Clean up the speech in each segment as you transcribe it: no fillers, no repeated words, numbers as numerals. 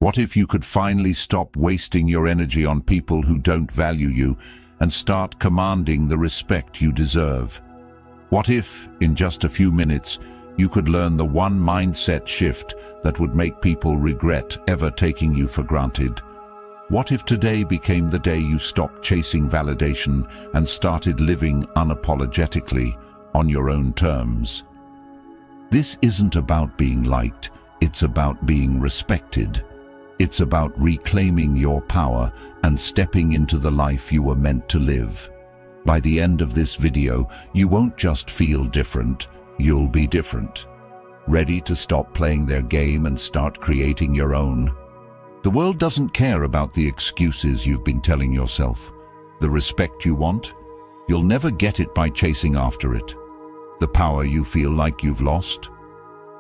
What if you could finally stop wasting your energy on people who don't value you and start commanding the respect you deserve? What if, in just a few minutes, you could learn the one mindset shift that would make people regret ever taking you for granted? What if today became the day you stopped chasing validation and started living unapologetically on your own terms? This isn't about being liked, it's about being respected. It's about reclaiming your power and stepping into the life you were meant to live. By the end of this video, you won't just feel different, you'll be different. Ready to stop playing their game and start creating your own? The world doesn't care about the excuses you've been telling yourself. The respect you want? You'll never get it by chasing after it. The power you feel like you've lost?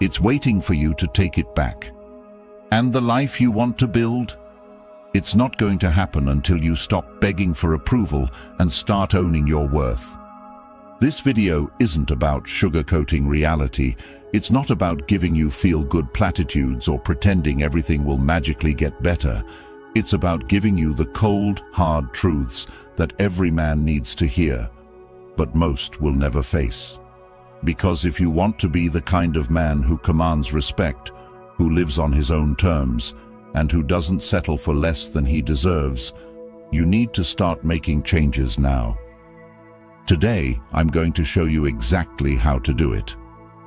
It's waiting for you to take it back. And the life you want to build? It's not going to happen until you stop begging for approval and start owning your worth. This video isn't about sugarcoating reality. It's not about giving you feel-good platitudes or pretending everything will magically get better. It's about giving you the cold, hard truths that every man needs to hear, but most will never face. Because if you want to be the kind of man who commands respect, who lives on his own terms, and who doesn't settle for less than he deserves, you need to start making changes now. Today, I'm going to show you exactly how to do it.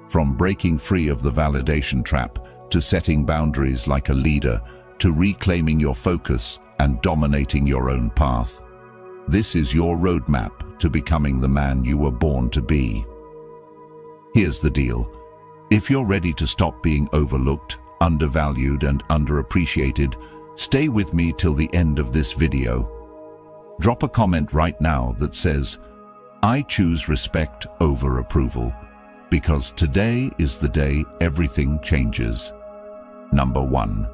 From breaking free of the validation trap, to setting boundaries like a leader, to reclaiming your focus and dominating your own path. This is your roadmap to becoming the man you were born to be. Here's the deal. If you're ready to stop being overlooked, undervalued, and underappreciated, stay with me till the end of this video. Drop a comment right now that says, "I choose respect over approval," because today is the day everything changes. Number 1.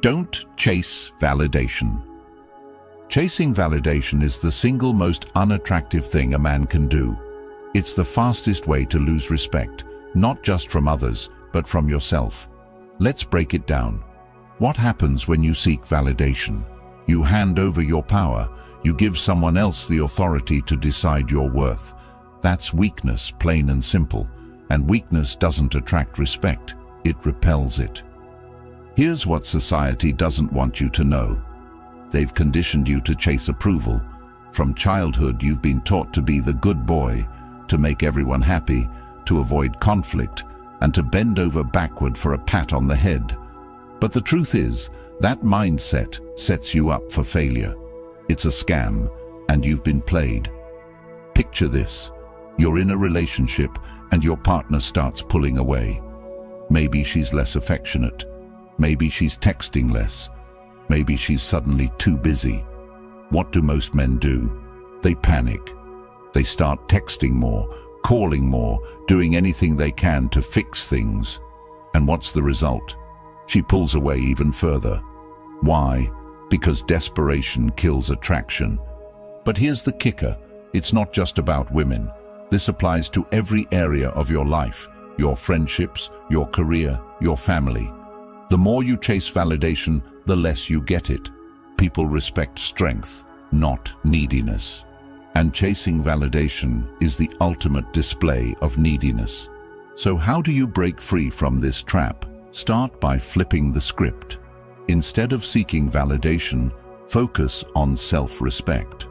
Don't chase validation. Chasing validation is the single most unattractive thing a man can do. It's the fastest way to lose respect, not just from others, but from yourself. Let's break it down. What happens when you seek validation? You hand over your power. You give someone else the authority to decide your worth. That's weakness, plain and simple. And weakness doesn't attract respect. It repels it. Here's what society doesn't want you to know. They've conditioned you to chase approval. From childhood, you've been taught to be the good boy, to make everyone happy, to avoid conflict, and to bend over backward for a pat on the head. But the truth is, that mindset sets you up for failure. It's a scam, and you've been played. Picture this. You're in a relationship, and your partner starts pulling away. Maybe she's less affectionate. Maybe she's texting less. Maybe she's suddenly too busy. What do most men do? They panic. They start texting more, calling more, doing anything they can to fix things. And what's the result? She pulls away even further. Why? Because desperation kills attraction. But here's the kicker. It's not just about women. This applies to every area of your life, your friendships, your career, your family. The more you chase validation, the less you get it. People respect strength, not neediness. And chasing validation is the ultimate display of neediness. So how do you break free from this trap? Start by flipping the script. Instead of seeking validation, focus on self-respect.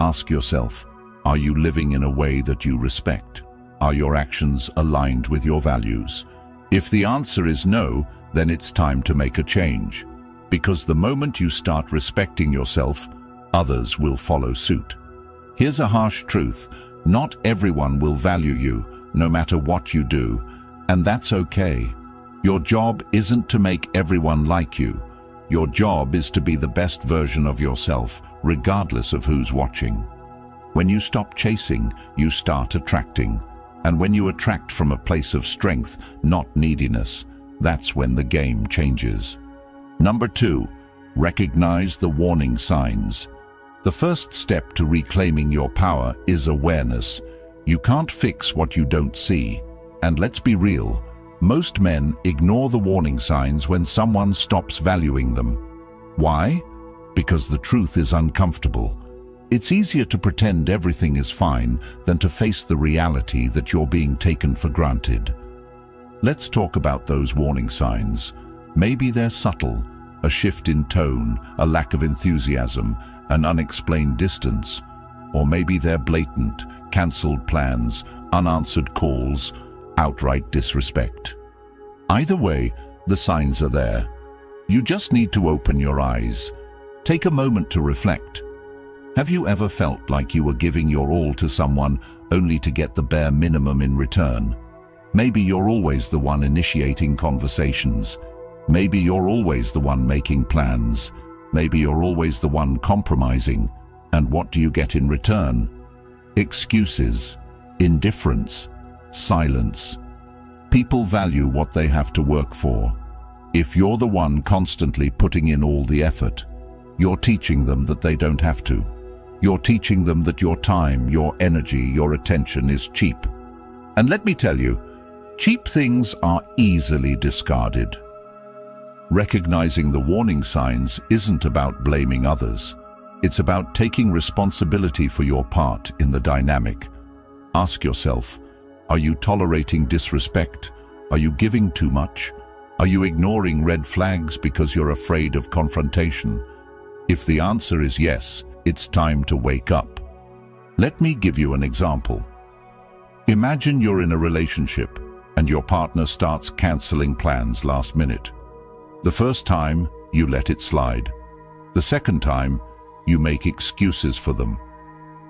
Ask yourself, are you living in a way that you respect? Are your actions aligned with your values? If the answer is no, then it's time to make a change. Because the moment you start respecting yourself, others will follow suit. Here's a harsh truth. Not everyone will value you, no matter what you do, and that's okay. Your job isn't to make everyone like you. Your job is to be the best version of yourself, regardless of who's watching. When you stop chasing, you start attracting. And when you attract from a place of strength, not neediness, that's when the game changes. Number 2, recognize the warning signs. The first step to reclaiming your power is awareness. You can't fix what you don't see. And let's be real, Most men ignore the warning signs when someone stops valuing them. Why? Because the truth is uncomfortable. It's easier to pretend everything is fine than to face the reality that you're being taken for granted. Let's talk about those warning signs. Maybe they're subtle, a shift in tone, a lack of enthusiasm, an unexplained distance. Or maybe they're blatant, cancelled plans, unanswered calls, outright disrespect. Either way, the signs are there. You just need to open your eyes. Take a moment to reflect. Have you ever felt like you were giving your all to someone only to get the bare minimum in return? Maybe you're always the one initiating conversations. Maybe you're always the one making plans. Maybe you're always the one compromising. And what do you get in return? Excuses, indifference, silence. People value what they have to work for. If you're the one constantly putting in all the effort, you're teaching them that they don't have to. You're teaching them that your time, your energy, your attention is cheap. And let me tell you, cheap things are easily discarded. Recognizing the warning signs isn't about blaming others. It's about taking responsibility for your part in the dynamic. Ask yourself, are you tolerating disrespect? Are you giving too much? Are you ignoring red flags because you're afraid of confrontation? If the answer is yes, it's time to wake up. Let me give you an example. Imagine you're in a relationship and your partner starts canceling plans last minute. The first time, you let it slide. The second time, you make excuses for them.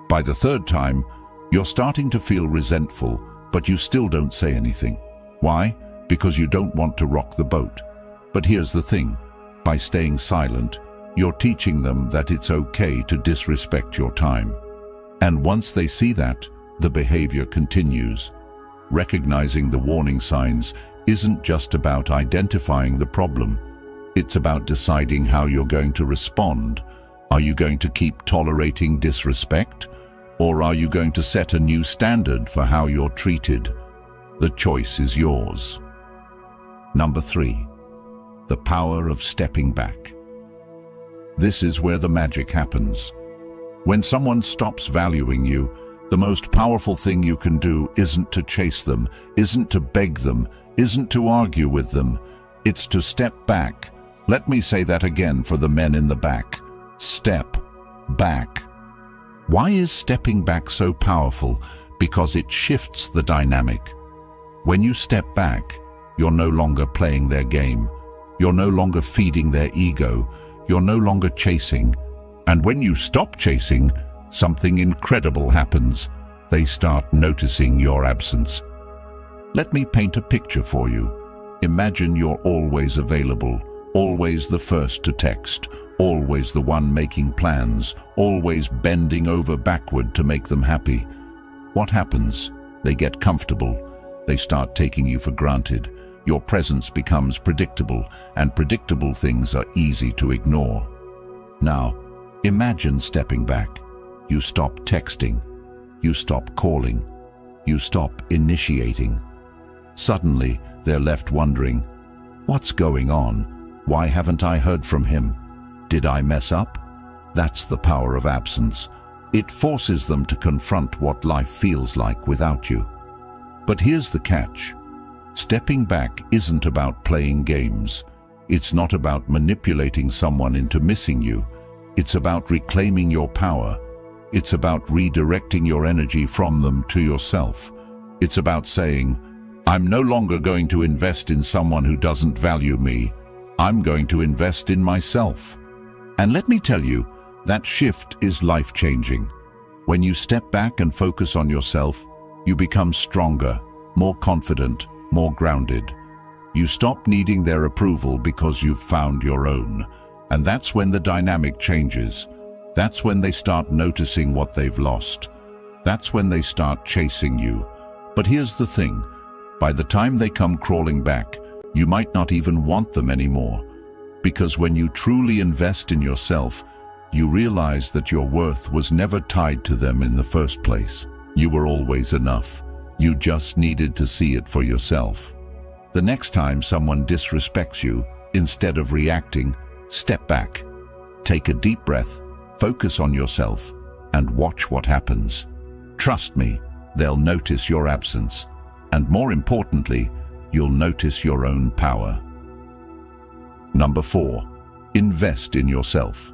By the third time, you're starting to feel resentful, but you still don't say anything. Why? Because you don't want to rock the boat. But here's the thing. By staying silent, you're teaching them that it's okay to disrespect your time. And once they see that, the behavior continues. Recognizing the warning signs isn't just about identifying the problem. It's about deciding how you're going to respond. Are you going to keep tolerating disrespect? Or are you going to set a new standard for how you're treated? The choice is yours. Number 3, the power of stepping back. This is where the magic happens. When someone stops valuing you, the most powerful thing you can do isn't to chase them, isn't to beg them, isn't to argue with them. It's to step back. Let me say that again for the men in the back. Step back. Why is stepping back so powerful? Because it shifts the dynamic. When you step back, you're no longer playing their game. You're no longer feeding their ego. You're no longer chasing. And when you stop chasing, something incredible happens. They start noticing your absence. Let me paint a picture for you. Imagine you're always available, always the first to text, always the one making plans, always bending over backward to make them happy. What happens? They get comfortable. They start taking you for granted. Your presence becomes predictable, and predictable things are easy to ignore. Now, imagine stepping back. You stop texting. You stop calling. You stop initiating. Suddenly, they're left wondering, what's going on? Why haven't I heard from him? Did I mess up? That's the power of absence. It forces them to confront what life feels like without you. But here's the catch. Stepping back isn't about playing games. It's not about manipulating someone into missing you. It's about reclaiming your power. It's about redirecting your energy from them to yourself. It's about saying, I'm no longer going to invest in someone who doesn't value me. I'm going to invest in myself. And let me tell you, that shift is life-changing. When you step back and focus on yourself, you become stronger, more confident, more grounded. You stop needing their approval because you've found your own. And that's when the dynamic changes. That's when they start noticing what they've lost. That's when they start chasing you. But here's the thing. By the time they come crawling back, you might not even want them anymore. Because when you truly invest in yourself, you realize that your worth was never tied to them in the first place. You were always enough. You just needed to see it for yourself. The next time someone disrespects you, instead of reacting, step back. Take a deep breath, focus on yourself, and watch what happens. Trust me, they'll notice your absence, and more importantly, you'll notice your own power. Number 4, invest in yourself.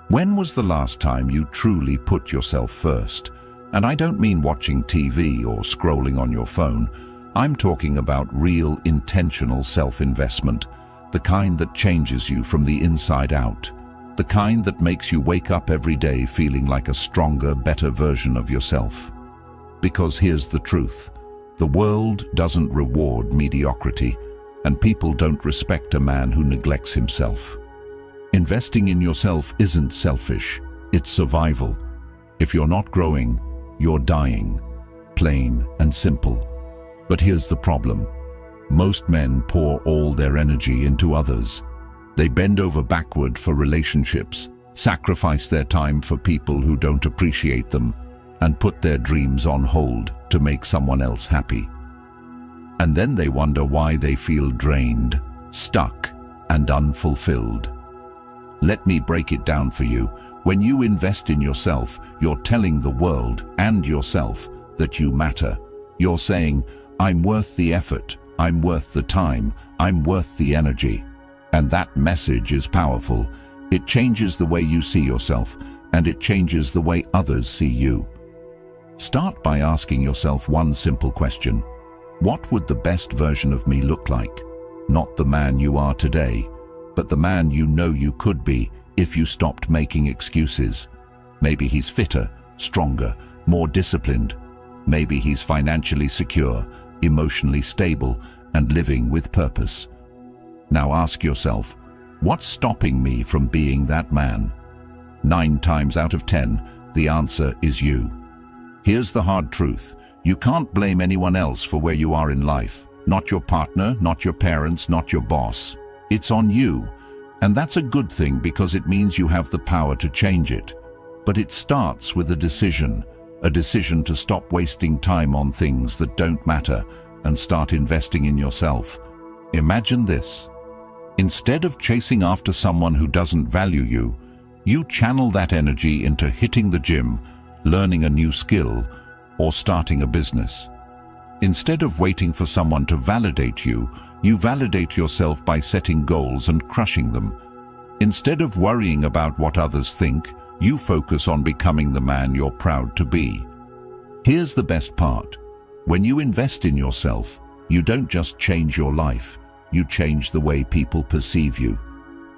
When was the last time you truly put yourself first? And I don't mean watching TV or scrolling on your phone. I'm talking about real, intentional self-investment, the kind that changes you from the inside out, the kind that makes you wake up every day feeling like a stronger, better version of yourself. Because here's the truth. The world doesn't reward mediocrity, and people don't respect a man who neglects himself. Investing in yourself isn't selfish, it's survival. If you're not growing, you're dying. Plain and simple. But here's the problem. Most men pour all their energy into others. They bend over backward for relationships, sacrifice their time for people who don't appreciate them, and put their dreams on hold to make someone else happy. And then they wonder why they feel drained, stuck, and unfulfilled. Let me break it down for you. When you invest in yourself, you're telling the world and yourself that you matter. You're saying, I'm worth the effort, I'm worth the time, I'm worth the energy. And that message is powerful. It changes the way you see yourself, and it changes the way others see you. Start by asking yourself one simple question. What would the best version of me look like? Not the man you are today, but the man you know you could be if you stopped making excuses. Maybe he's fitter, stronger, more disciplined. Maybe he's financially secure, emotionally stable, and living with purpose. Now ask yourself, what's stopping me from being that man? 9 times out of 10, the answer is you. Here's the hard truth. You can't blame anyone else for where you are in life. Not your partner, not your parents, not your boss. It's on you. And that's a good thing because it means you have the power to change it. But it starts with a decision to stop wasting time on things that don't matter and start investing in yourself. Imagine this. Instead of chasing after someone who doesn't value you, you channel that energy into hitting the gym, learning a new skill, or starting a business. Instead of waiting for someone to validate you, you validate yourself by setting goals and crushing them. Instead of worrying about what others think, you focus on becoming the man you're proud to be. Here's the best part. When you invest in yourself, you don't just change your life, you change the way people perceive you.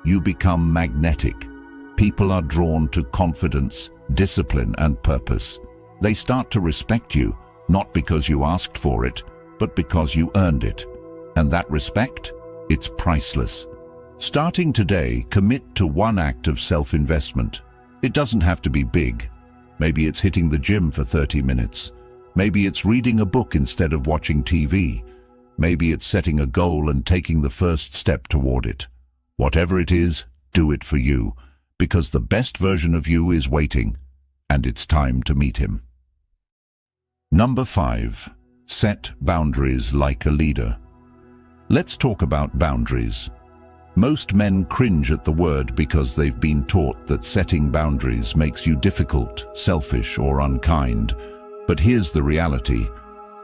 You become magnetic. People are drawn to confidence, discipline, and purpose. They start to respect you, not because you asked for it, but because you earned it. And that respect, it's priceless. Starting today, commit to one act of self-investment. It doesn't have to be big. Maybe it's hitting the gym for 30 minutes. Maybe it's reading a book instead of watching TV. Maybe it's setting a goal and taking the first step toward it. Whatever it is, do it for you, because the best version of you is waiting, and it's time to meet him. Number 5. Set boundaries like a leader. Let's talk about boundaries. Most men cringe at the word because they've been taught that setting boundaries makes you difficult, selfish, or unkind. But here's the reality.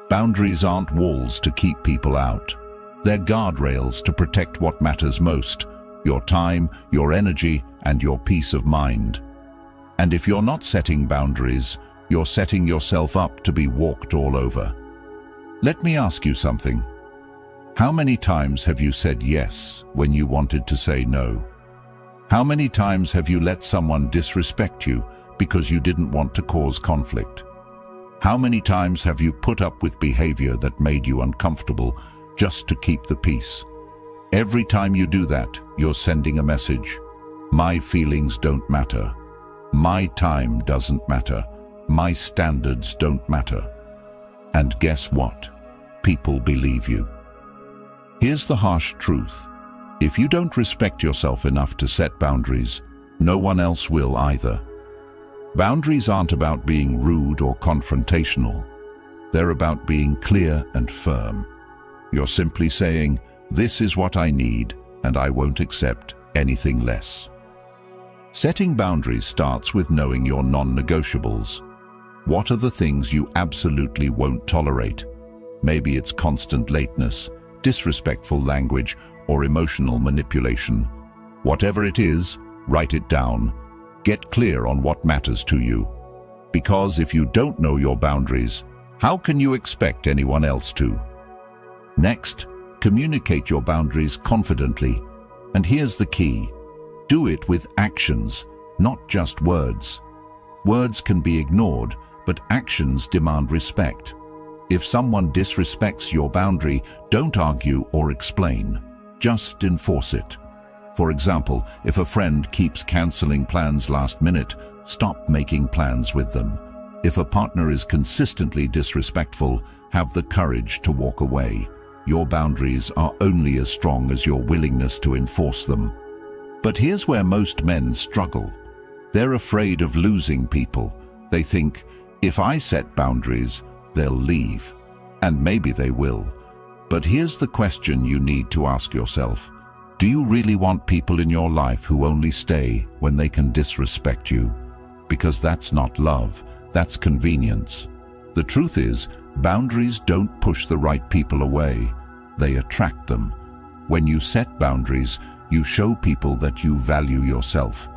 Boundaries aren't walls to keep people out. They're guardrails to protect what matters most: your time, your energy, and your peace of mind. And if you're not setting boundaries, you're setting yourself up to be walked all over. Let me ask you something. How many times have you said yes when you wanted to say no? How many times have you let someone disrespect you because you didn't want to cause conflict? How many times have you put up with behavior that made you uncomfortable just to keep the peace? Every time you do that, you're sending a message. My feelings don't matter. My time doesn't matter. My standards don't matter. And guess what? People believe you. Here's the harsh truth. If you don't respect yourself enough to set boundaries, no one else will either. Boundaries aren't about being rude or confrontational. They're about being clear and firm. You're simply saying, "This is what I need, and I won't accept anything less." Setting boundaries starts with knowing your non-negotiables. What are the things you absolutely won't tolerate? Maybe it's constant lateness, disrespectful language, or emotional manipulation. Whatever it is, write it down. Get clear on what matters to you. Because if you don't know your boundaries, how can you expect anyone else to? Next, communicate your boundaries confidently. And here's the key. Do it with actions, not just words. Words can be ignored, but actions demand respect. If someone disrespects your boundary, don't argue or explain. Just enforce it. For example, if a friend keeps canceling plans last minute, stop making plans with them. If a partner is consistently disrespectful, have the courage to walk away. Your boundaries are only as strong as your willingness to enforce them. But here's where most men struggle. They're afraid of losing people. They think, if I set boundaries, they'll leave. And maybe they will. But here's the question you need to ask yourself. Do you really want people in your life who only stay when they can disrespect you? Because that's not love, that's convenience. The truth is, boundaries don't push the right people away. They attract them. When you set boundaries, you show people that you value yourself.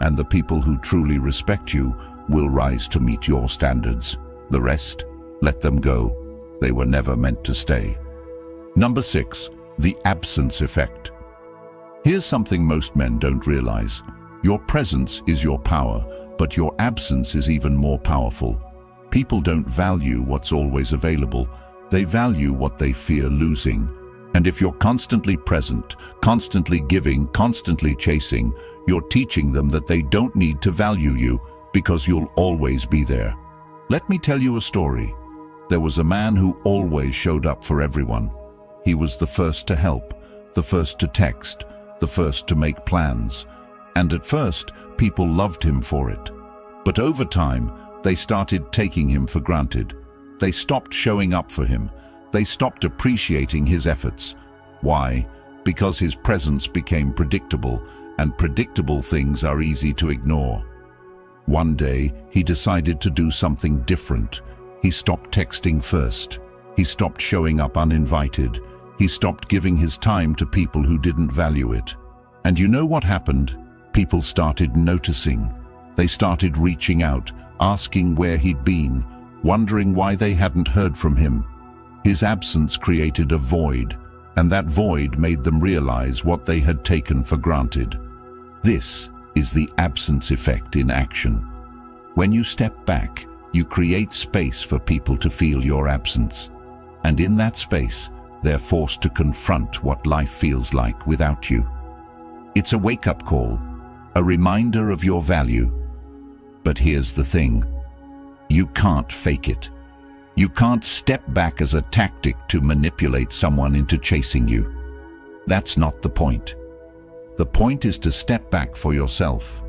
And the people who truly respect you will rise to meet your standards. The rest, let them go. They were never meant to stay. Number 6, the absence effect. Here's something most men don't realize. Your presence is your power, but your absence is even more powerful. People don't value what's always available. They value what they fear losing. And if you're constantly present, constantly giving, constantly chasing, you're teaching them that they don't need to value you because you'll always be there. Let me tell you a story. There was a man who always showed up for everyone. He was the first to help, the first to text, the first to make plans. And at first, people loved him for it. But over time, they started taking him for granted. They stopped showing up for him. They stopped appreciating his efforts. Why? Because his presence became predictable, and predictable things are easy to ignore. One day, he decided to do something different. He stopped texting first. He stopped showing up uninvited. He stopped giving his time to people who didn't value it. And you know what happened? People started noticing. They started reaching out, asking where he'd been, wondering why they hadn't heard from him. His absence created a void, and that void made them realize what they had taken for granted. This is the absence effect in action. When you step back, you create space for people to feel your absence. And in that space, they're forced to confront what life feels like without you. It's a wake-up call, a reminder of your value. But here's the thing. You can't fake it. You can't step back as a tactic to manipulate someone into chasing you. That's not the point. The point is to step back for yourself,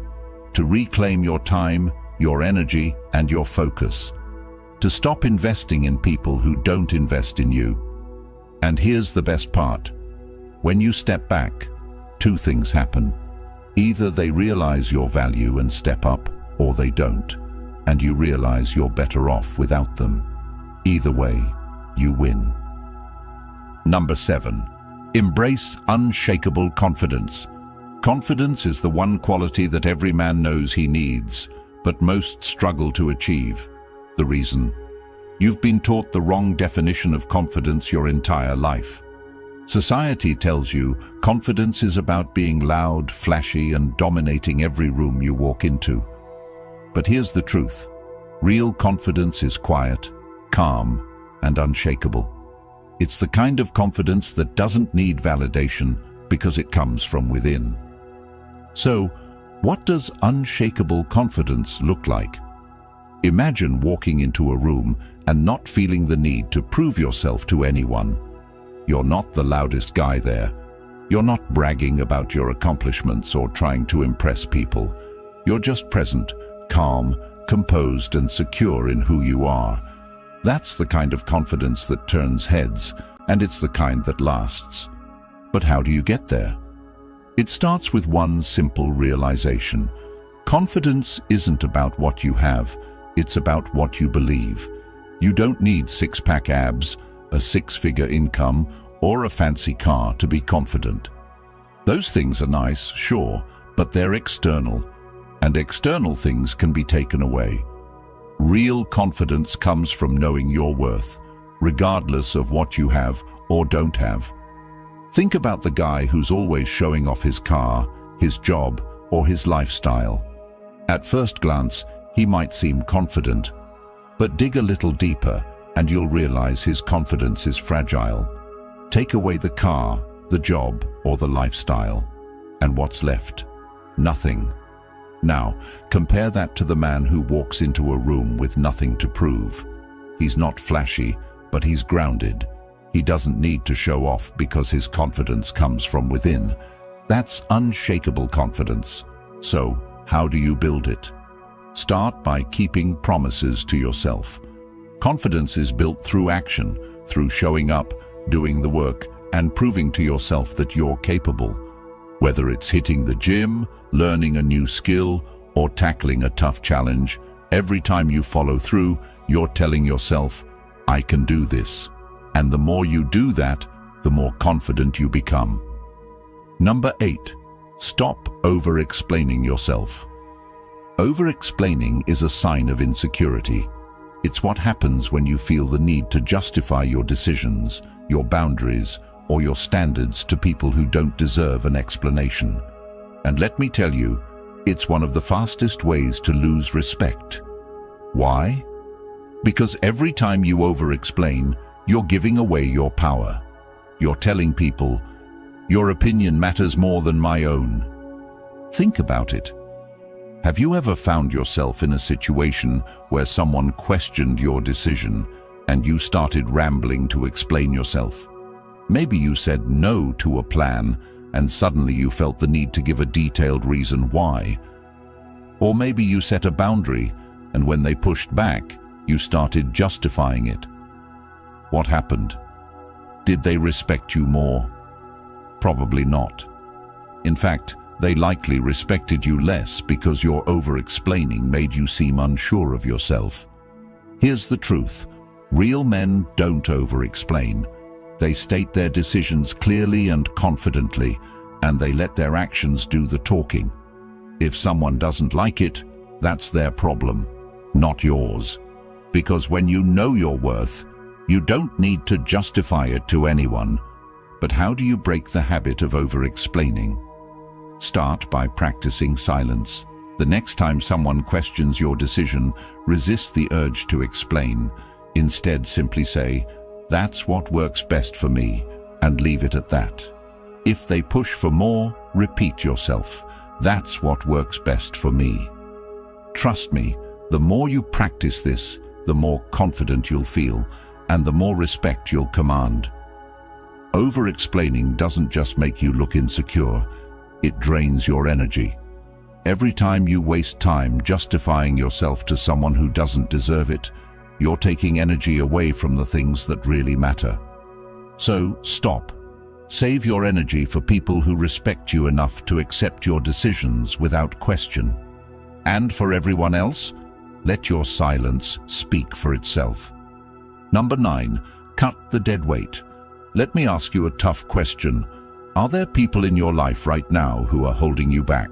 to reclaim your time, your energy, and your focus, to stop investing in people who don't invest in you. And here's the best part. When you step back, two things happen. Either they realize your value and step up, or they don't, and you realize you're better off without them. Either way, you win. Number 7, embrace unshakable confidence. Confidence is the one quality that every man knows he needs, but most struggle to achieve. The reason? You've been taught the wrong definition of confidence your entire life. Society tells you confidence is about being loud, flashy, and dominating every room you walk into. But here's the truth. Real confidence is quiet, calm, and unshakable. It's the kind of confidence that doesn't need validation because it comes from within. So, what does unshakable confidence look like? Imagine walking into a room and not feeling the need to prove yourself to anyone. You're not the loudest guy there. You're not bragging about your accomplishments or trying to impress people. You're just present, calm, composed, and secure in who you are. That's the kind of confidence that turns heads, and it's the kind that lasts. But how do you get there? It starts with one simple realization. Confidence isn't about what you have, it's about what you believe. You don't need six-pack abs, a six-figure income, or a fancy car to be confident. Those things are nice, sure, but they're external, and external things can be taken away. Real confidence comes from knowing your worth, regardless of what you have or don't have. Think about the guy who's always showing off his car, his job, or his lifestyle. At first glance, he might seem confident, but dig a little deeper and you'll realize his confidence is fragile. Take away the car, the job, or the lifestyle, and what's left? Nothing. Now, compare that to the man who walks into a room with nothing to prove. He's not flashy, but he's grounded. He doesn't need to show off because his confidence comes from within. That's unshakable confidence. So, how do you build it? Start by keeping promises to yourself. Confidence is built through action, through showing up, doing the work, and proving to yourself that you're capable. Whether it's hitting the gym, learning a new skill, or tackling a tough challenge, every time you follow through, you're telling yourself, I can do this. And the more you do that, the more confident you become. Number 8. Stop over-explaining yourself. Over-explaining is a sign of insecurity. It's what happens when you feel the need to justify your decisions, your boundaries, or your standards to people who don't deserve an explanation. And let me tell you, it's one of the fastest ways to lose respect. Why? Because every time you over-explain, you're giving away your power. You're telling people, your opinion matters more than my own. Think about it. Have you ever found yourself in a situation where someone questioned your decision and you started rambling to explain yourself? Maybe you said no to a plan and suddenly you felt the need to give a detailed reason why. Or maybe you set a boundary and when they pushed back, you started justifying it. What happened? Did they respect you more? Probably not. In fact, they likely respected you less because your over-explaining made you seem unsure of yourself. Here's the truth. Real men don't over-explain. They state their decisions clearly and confidently, and they let their actions do the talking. If someone doesn't like it, that's their problem, not yours. Because when you know your worth, you don't need to justify it to anyone. But how do you break the habit of over-explaining? Start by practicing silence. The next time someone questions your decision, resist the urge to explain. Instead, simply say, "That's what works best for me," and leave it at that. If they push for more, repeat yourself, "That's what works best for me." Trust me, the more you practice this, the more confident you'll feel, and the more respect you'll command. Over-explaining doesn't just make you look insecure, it drains your energy. Every time you waste time justifying yourself to someone who doesn't deserve it, you're taking energy away from the things that really matter. So, stop. Save your energy for people who respect you enough to accept your decisions without question. And for everyone else, let your silence speak for itself. Number 9, cut the dead weight. Let me ask you a tough question. Are there people in your life right now who are holding you back?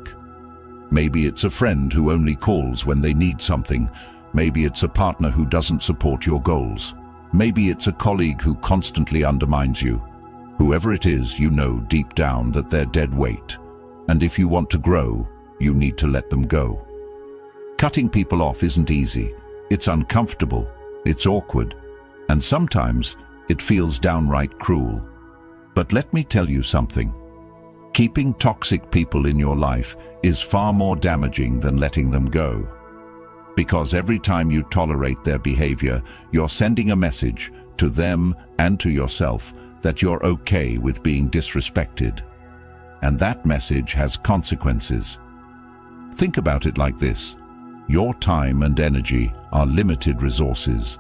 Maybe it's a friend who only calls when they need something. Maybe it's a partner who doesn't support your goals. Maybe it's a colleague who constantly undermines you. Whoever it is, you know deep down that they're dead weight. And if you want to grow, you need to let them go. Cutting people off isn't easy. It's uncomfortable. It's awkward. And sometimes it feels downright cruel. But let me tell you something. Keeping toxic people in your life is far more damaging than letting them go. Because every time you tolerate their behavior, you're sending a message to them and to yourself that you're okay with being disrespected. And that message has consequences. Think about it like this. Your time and energy are limited resources.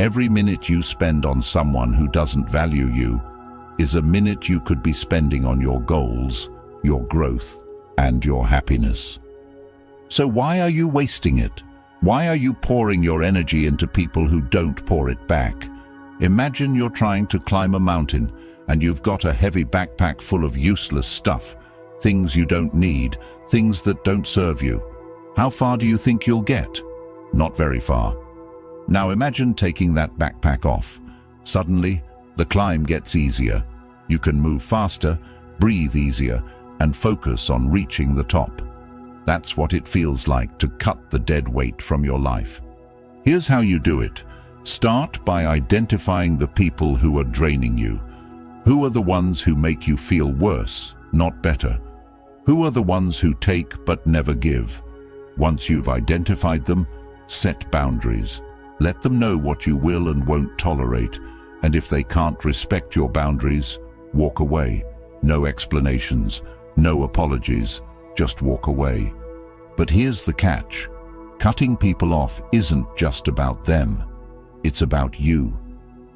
Every minute you spend on someone who doesn't value you is a minute you could be spending on your goals, your growth, and your happiness. So why are you wasting it? Why are you pouring your energy into people who don't pour it back? Imagine you're trying to climb a mountain and you've got a heavy backpack full of useless stuff, things you don't need, things that don't serve you. How far do you think you'll get? Not very far. Now imagine taking that backpack off. Suddenly, the climb gets easier. You can move faster, breathe easier, and focus on reaching the top. That's what it feels like to cut the dead weight from your life. Here's how you do it. Start by identifying the people who are draining you. Who are the ones who make you feel worse, not better? Who are the ones who take but never give? Once you've identified them, set boundaries. Let them know what you will and won't tolerate, and if they can't respect your boundaries, walk away. No explanations, no apologies, just walk away. But here's the catch. Cutting people off isn't just about them. It's about you.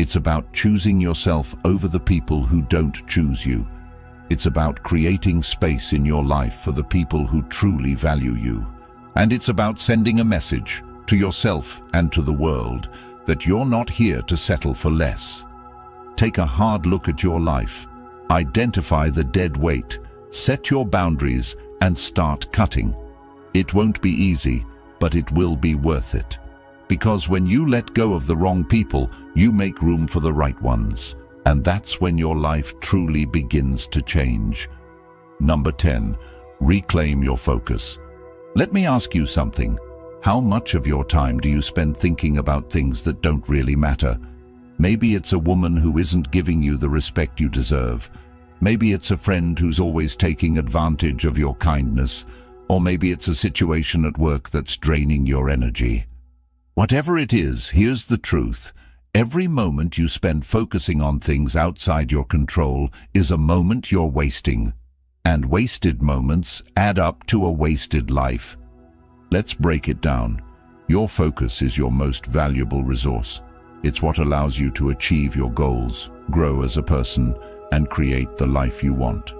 It's about choosing yourself over the people who don't choose you. It's about creating space in your life for the people who truly value you. And it's about sending a message to yourself and to the world that you're not here to settle for less. Take a hard look at your life. Identify the dead weight. Set your boundaries and start cutting. It won't be easy, but it will be worth it. Because when you let go of the wrong people, you make room for the right ones. And that's when your life truly begins to change. Number 10, reclaim your focus. Let me ask you something. How much of your time do you spend thinking about things that don't really matter? Maybe it's a woman who isn't giving you the respect you deserve. Maybe it's a friend who's always taking advantage of your kindness. Or maybe it's a situation at work that's draining your energy. Whatever it is, here's the truth. Every moment you spend focusing on things outside your control is a moment you're wasting. And wasted moments add up to a wasted life. Let's break it down. Your focus is your most valuable resource. It's what allows you to achieve your goals, grow as a person, and create the life you want.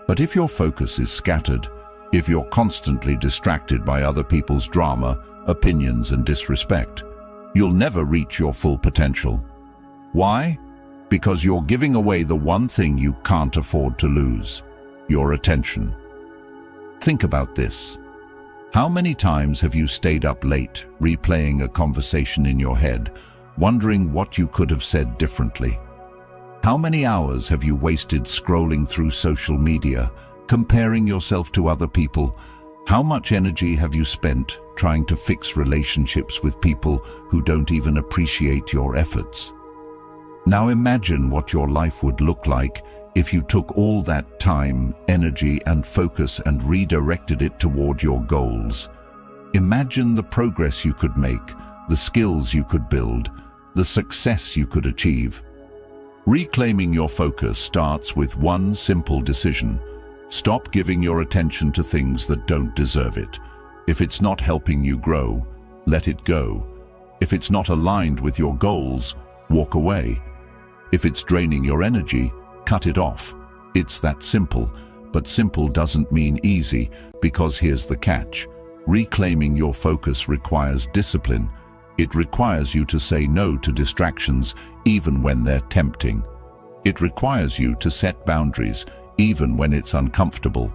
But if your focus is scattered, if you're constantly distracted by other people's drama, opinions, and disrespect, you'll never reach your full potential. Why? Because you're giving away the one thing you can't afford to lose: your attention. Think about this. How many times have you stayed up late, replaying a conversation in your head, wondering what you could have said differently? How many hours have you wasted scrolling through social media, comparing yourself to other people? How much energy have you spent trying to fix relationships with people who don't even appreciate your efforts? Now imagine what your life would look like if you took all that time, energy, and focus and redirected it toward your goals. Imagine the progress you could make, the skills you could build, the success you could achieve. Reclaiming your focus starts with one simple decision. Stop giving your attention to things that don't deserve it. If it's not helping you grow, let it go. If it's not aligned with your goals, walk away. If it's draining your energy, cut it off. It's that simple, but simple doesn't mean easy, because here's the catch. Reclaiming your focus requires discipline. It requires you to say no to distractions, even when they're tempting. It requires you to set boundaries, even when it's uncomfortable.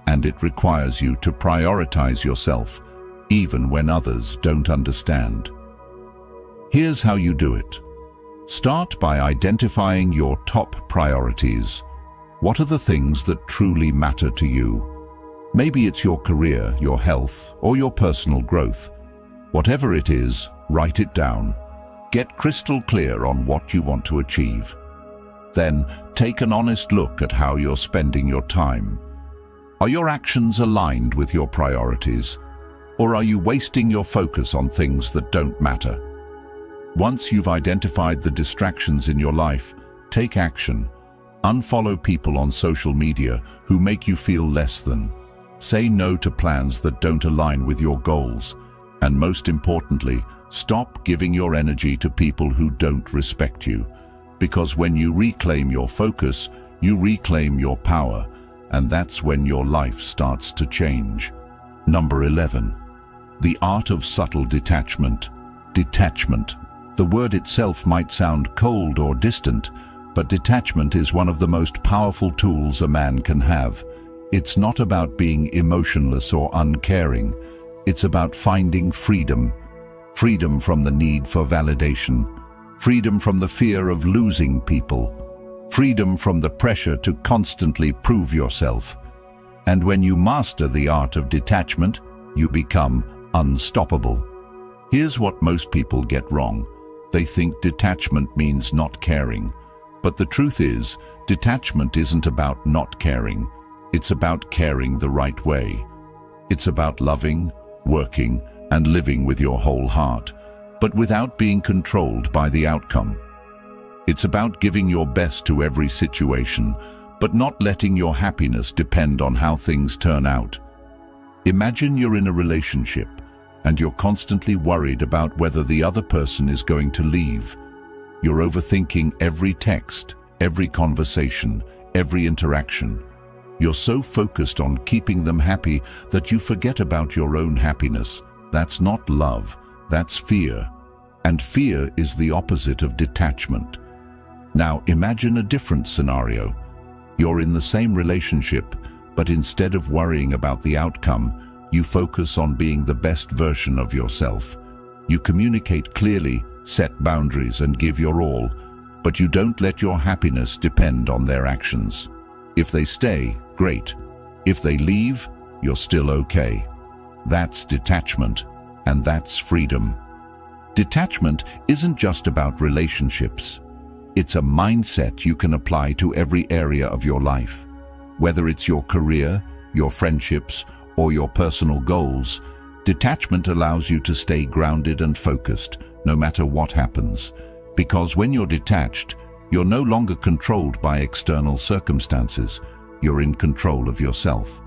And it requires you to prioritize yourself, even when others don't understand. Here's how you do it. Start by identifying your top priorities. What are the things that truly matter to you? Maybe it's your career, your health, or your personal growth. Whatever it is, write it down. Get crystal clear on what you want to achieve. Then, take an honest look at how you're spending your time. Are your actions aligned with your priorities? Or are you wasting your focus on things that don't matter? Once you've identified the distractions in your life, take action. Unfollow people on social media who make you feel less than. Say no to plans that don't align with your goals. And most importantly, Stop giving your energy to people who don't respect you, because when you reclaim your focus, you reclaim your power, and that's when your life starts to change. Number 11. The art of subtle detachment. Detachment. The word itself might sound cold or distant, but detachment is one of the most powerful tools a man can have. It's not about being emotionless or uncaring. It's about finding freedom. Freedom from the need for validation. Freedom from the fear of losing people. Freedom from the pressure to constantly prove yourself. And when you master the art of detachment, you become unstoppable. Here's what most people get wrong. They think detachment means not caring. But the truth is, detachment isn't about not caring. It's about caring the right way. It's about loving, working, and living with your whole heart, but without being controlled by the outcome. It's about giving your best to every situation, but not letting your happiness depend on how things turn out. Imagine you're in a relationship, and you're constantly worried about whether the other person is going to leave. You're overthinking every text, every conversation, every interaction. You're so focused on keeping them happy that you forget about your own happiness. That's not love, that's fear. And fear is the opposite of detachment. Now imagine a different scenario. You're in the same relationship, but instead of worrying about the outcome, you focus on being the best version of yourself. You communicate clearly, set boundaries, and give your all, but you don't let your happiness depend on their actions. If they stay, great. If they leave, you're still okay. That's detachment, and that's freedom. Detachment isn't just about relationships. It's a mindset you can apply to every area of your life. Whether it's your career, your friendships, or your personal goals, detachment allows you to stay grounded and focused, no matter what happens. Because when you're detached, you're no longer controlled by external circumstances. You're in control of yourself.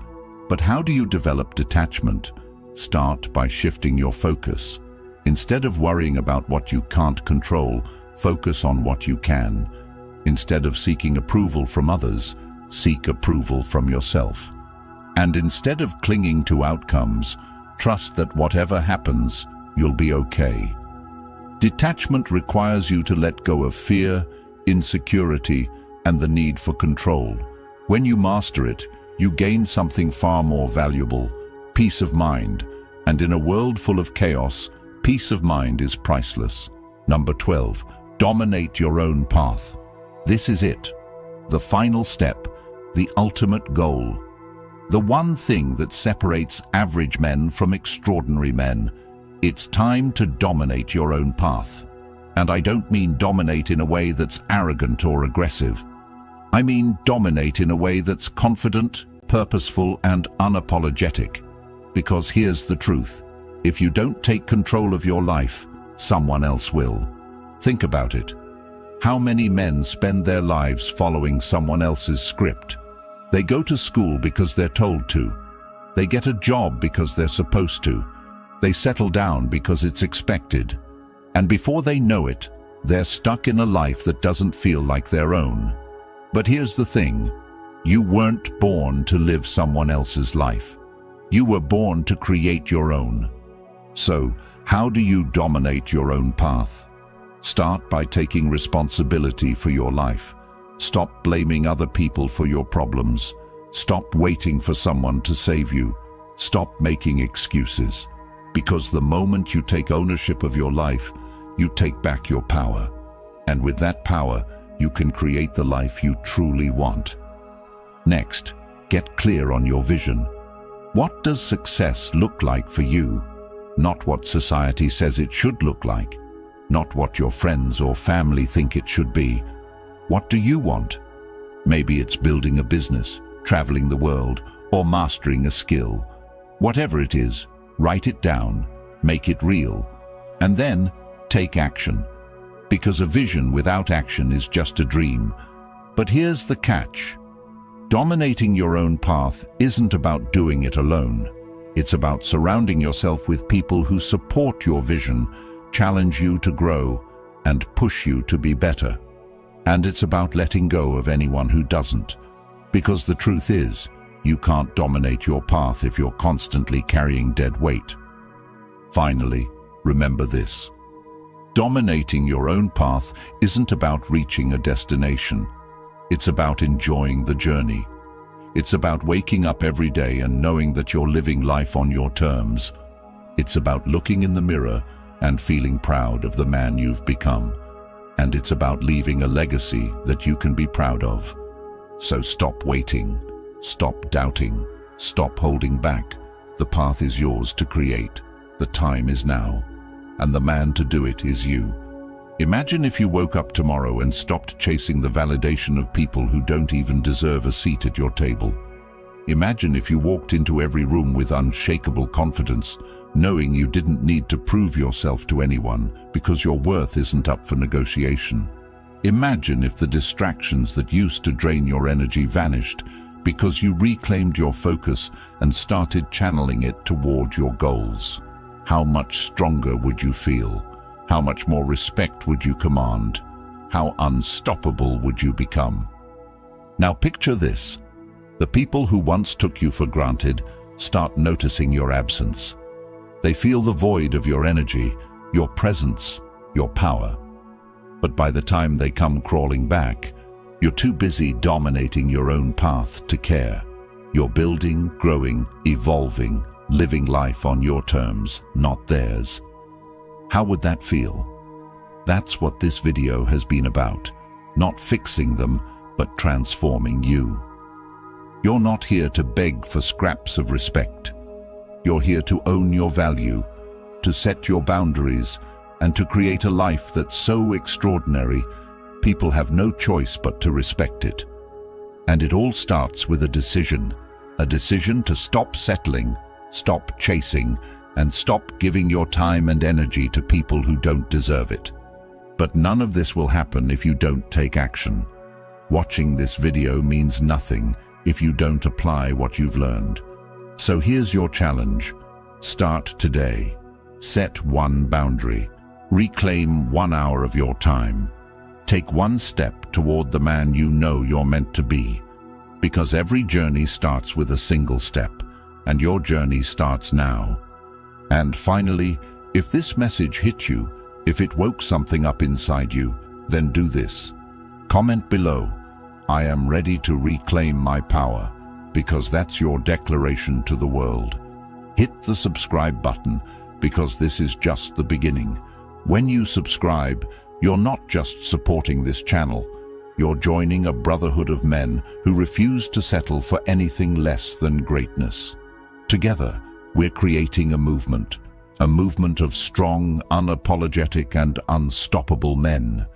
But how do you develop detachment? Start by shifting your focus. Instead of worrying about what you can't control, focus on what you can. Instead of seeking approval from others, seek approval from yourself. And instead of clinging to outcomes, trust that whatever happens, you'll be okay. Detachment requires you to let go of fear, insecurity, and the need for control. When you master it, you gain something far more valuable: peace of mind. And in a world full of chaos, peace of mind is priceless. Number 12. Dominate your own path. This is it. The final step, the ultimate goal. The one thing that separates average men from extraordinary men. It's time to dominate your own path. And I don't mean dominate in a way that's arrogant or aggressive. I mean dominate in a way that's confident, purposeful, and unapologetic. Because here's the truth. If you don't take control of your life, someone else will. Think about it. How many men spend their lives following someone else's script? They go to school because they're told to. They get a job because they're supposed to. They settle down because it's expected. And before they know it, they're stuck in a life that doesn't feel like their own. But here's the thing. You weren't born to live someone else's life. You were born to create your own. So, how do you dominate your own path? Start by taking responsibility for your life. Stop blaming other people for your problems. Stop waiting for someone to save you. Stop making excuses. Because the moment you take ownership of your life, you take back your power. And with that power, you can create the life you truly want. Next, get clear on your vision. What does success look like for you? Not what society says it should look like. Not what your friends or family think it should be. What do you want? Maybe it's building a business, traveling the world, or mastering a skill. Whatever it is, write it down, make it real, and then take action. Because a vision without action is just a dream. But here's the catch. Dominating your own path isn't about doing it alone. It's about surrounding yourself with people who support your vision, challenge you to grow, and push you to be better. And it's about letting go of anyone who doesn't. Because the truth is, you can't dominate your path if you're constantly carrying dead weight. Finally, remember this. Dominating your own path isn't about reaching a destination. It's about enjoying the journey. It's about waking up every day and knowing that you're living life on your terms. It's about looking in the mirror and feeling proud of the man you've become. And it's about leaving a legacy that you can be proud of. So stop waiting, stop doubting, stop holding back. The path is yours to create. The time is now, and the man to do it is you. Imagine if you woke up tomorrow and stopped chasing the validation of people who don't even deserve a seat at your table. Imagine if you walked into every room with unshakable confidence, knowing you didn't need to prove yourself to anyone because your worth isn't up for negotiation. Imagine if the distractions that used to drain your energy vanished because you reclaimed your focus and started channeling it toward your goals. How much stronger would you feel? How much more respect would you command? How unstoppable would you become? Now picture this. The people who once took you for granted start noticing your absence. They feel the void of your energy, your presence, your power. But by the time they come crawling back, you're too busy dominating your own path to care. You're building, growing, evolving, living life on your terms, not theirs. How would that feel? That's what this video has been about. Not fixing them, but transforming you. You're not here to beg for scraps of respect. You're here to own your value, to set your boundaries, and to create a life that's so extraordinary, people have no choice but to respect it. And it all starts with a decision to stop settling, stop chasing, and stop giving your time and energy to people who don't deserve it. But none of this will happen if you don't take action. Watching this video means nothing if you don't apply what you've learned. So here's your challenge. Start today. Set one boundary. Reclaim 1 hour of your time. Take one step toward the man you know you're meant to be. Because every journey starts with a single step, and your journey starts now. And finally, if this message hit you, if it woke something up inside you, then do this. Comment below, "I am ready to reclaim my power," because that's your declaration to the world. Hit the subscribe button, because this is just the beginning. When you subscribe, you're not just supporting this channel, you're joining a brotherhood of men who refuse to settle for anything less than greatness. Together, we're creating a movement of strong, unapologetic, and unstoppable men.